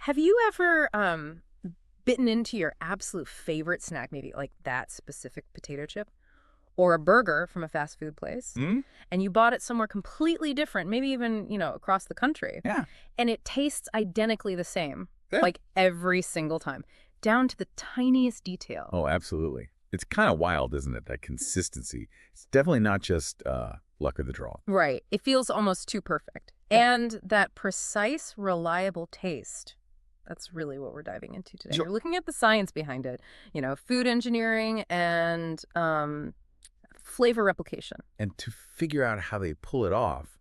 Have you ever bitten into your absolute favorite snack, maybe like that specific potato chip or a burger from a fast food place, Hmm? and you bought it somewhere completely different, maybe even, across the country, Yeah. and it tastes identically the same, Yeah. like every single time, down to the tiniest detail? Oh, absolutely. It's kind of wild, isn't it? That consistency. It's definitely not just luck of the draw. Right. It feels almost too perfect. Yeah. And that precise, reliable taste. That's really what we're diving into today. Sure. We're looking at the science behind it, food engineering and flavor replication. And to figure out how they pull it off,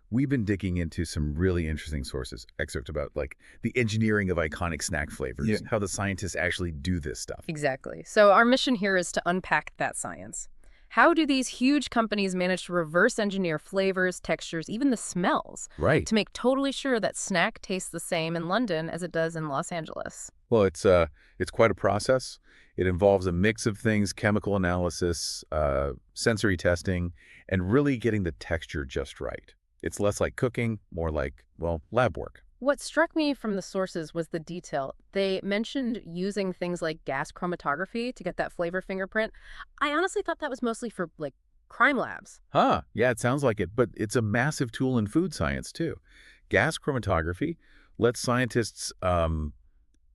we've been digging into some really interesting sources. Excerpts about like the engineering of iconic snack flavors, Yeah. how the scientists actually do this stuff. Exactly. So our mission here is to unpack that science. How do these huge companies manage to reverse engineer flavors, textures, even the smells, Right. to make totally sure that snack tastes the same in London as it does in Los Angeles? Well, it's quite a process. It involves a mix of things: chemical analysis, sensory testing, and really getting the texture just right. It's less like cooking, more like, well, lab work. What struck me from the sources was the detail. They mentioned using things like gas chromatography to get that flavor fingerprint. I honestly thought that was mostly for, like, crime labs. Huh, yeah, it sounds like it, but it's a massive tool in food science, too. Gas chromatography lets scientists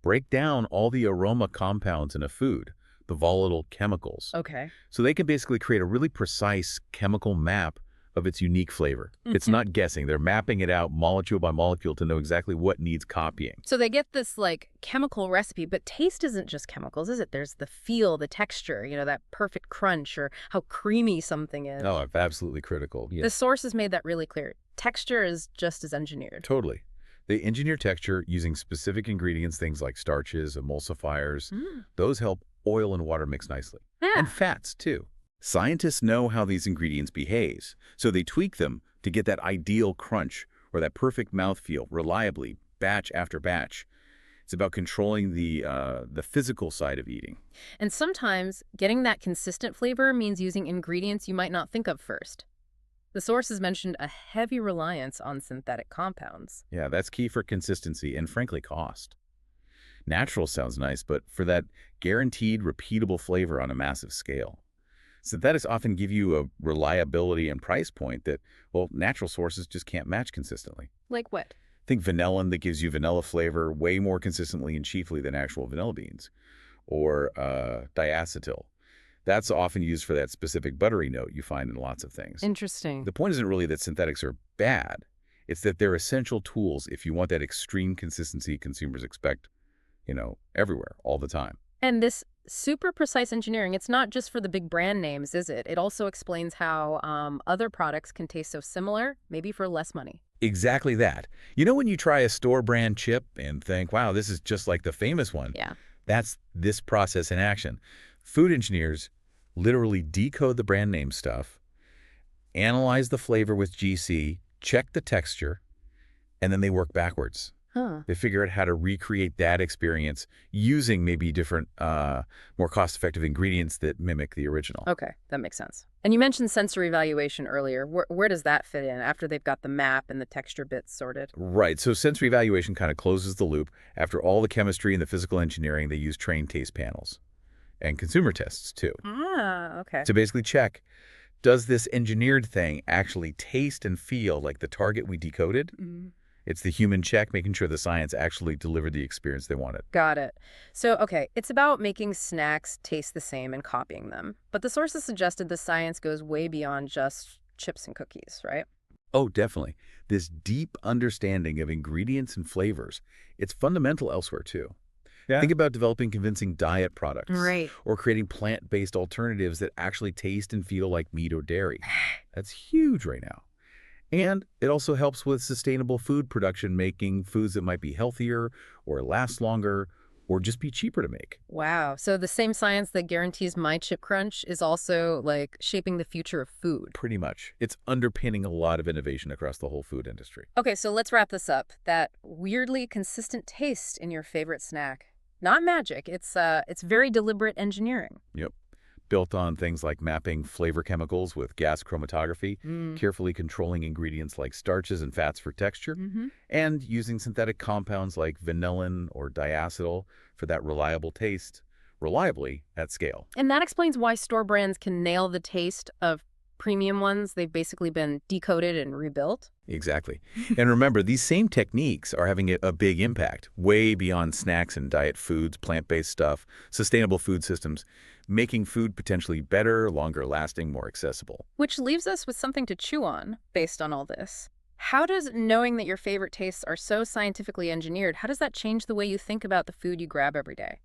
break down all the aroma compounds in a food, the volatile chemicals. Okay. So they can basically create a really precise chemical map of its unique flavor. It's not guessing. They're mapping it out molecule by molecule to know exactly what needs copying. So they get this, like, chemical recipe, but taste isn't just chemicals, is it? There's the feel, the texture, that perfect crunch or how creamy something is. Oh, absolutely critical. Yeah, The sources made that really clear. Texture is just as engineered. totally. They engineer texture using specific ingredients, things like starches, emulsifiers. Mm. Those help oil and water mix nicely. Yeah. And fats, too. Scientists know how these ingredients behave, so they tweak them to get that ideal crunch or that perfect mouthfeel reliably, batch after batch. It's about controlling the physical side of eating. And sometimes getting that consistent flavor means using ingredients you might not think of first. The sources mentioned a heavy reliance on synthetic compounds. Yeah, that's key for consistency and, frankly, cost. Natural sounds nice, but for that guaranteed, repeatable flavor on a massive scale. Synthetics often give you a reliability and price point that, well, natural sources just can't match consistently. Like what? Think vanillin that gives you vanilla flavor way more consistently and cheaply than actual vanilla beans. Or diacetyl. That's often used for that specific buttery note you find in lots of things. Interesting. The point isn't really that synthetics are bad. It's that they're essential tools if you want that extreme consistency consumers expect, everywhere, all the time. And this super precise engineering, it's not just for the big brand names, is it? It also explains how other products can taste so similar, maybe for less money. Exactly that. You know when you try a store brand chip and think, wow, this is just like the famous one? Yeah. That's this process in action. Food engineers literally decode the brand name stuff, analyze the flavor with GC, check the texture, and then they work backwards. Huh. They figure out how to recreate that experience using maybe different, more cost-effective ingredients that mimic the original. Okay, that makes sense. And you mentioned sensory evaluation earlier. Where does that fit in after they've got the map and the texture bits sorted? Right. So sensory evaluation kind of closes the loop. After all the chemistry and the physical engineering, they use trained taste panels and consumer tests, too. Ah, okay. To basically check, does this engineered thing actually taste and feel like the target we decoded? Mhm. It's the human check, making sure the science actually delivered the experience they wanted. Got it. So, okay, it's about making snacks taste the same and copying them. But the sources suggested the science goes way beyond just chips and cookies, right? Oh, definitely. This deep understanding of ingredients and flavors, it's fundamental elsewhere, too. Yeah. Think about developing convincing diet products. Right. Or creating plant-based alternatives that actually taste and feel like meat or dairy. That's huge right now. And it also helps with sustainable food production, making foods that might be healthier or last longer or just be cheaper to make. Wow. So the same science that guarantees my chip crunch is also, like, shaping the future of food. Pretty much. It's underpinning a lot of innovation across the whole food industry. Okay, so let's wrap this up. That weirdly consistent taste in your favorite snack. Not magic. It's very deliberate engineering. Yep. built on things like mapping flavor chemicals with gas chromatography, Mm. carefully controlling ingredients like starches and fats for texture, and using synthetic compounds like vanillin or diacetyl for that reliable taste, reliably at scale. And that explains why store brands can nail the taste of premium ones. They've basically been decoded and rebuilt. Exactly. And remember, these same techniques are having a big impact, way beyond snacks and diet foods, plant-based stuff, sustainable food systems, making food potentially better, longer lasting, more accessible. Which leaves us with something to chew on based on all this. How does knowing that your favorite tastes are so scientifically engineered, how does that change the way you think about the food you grab every day?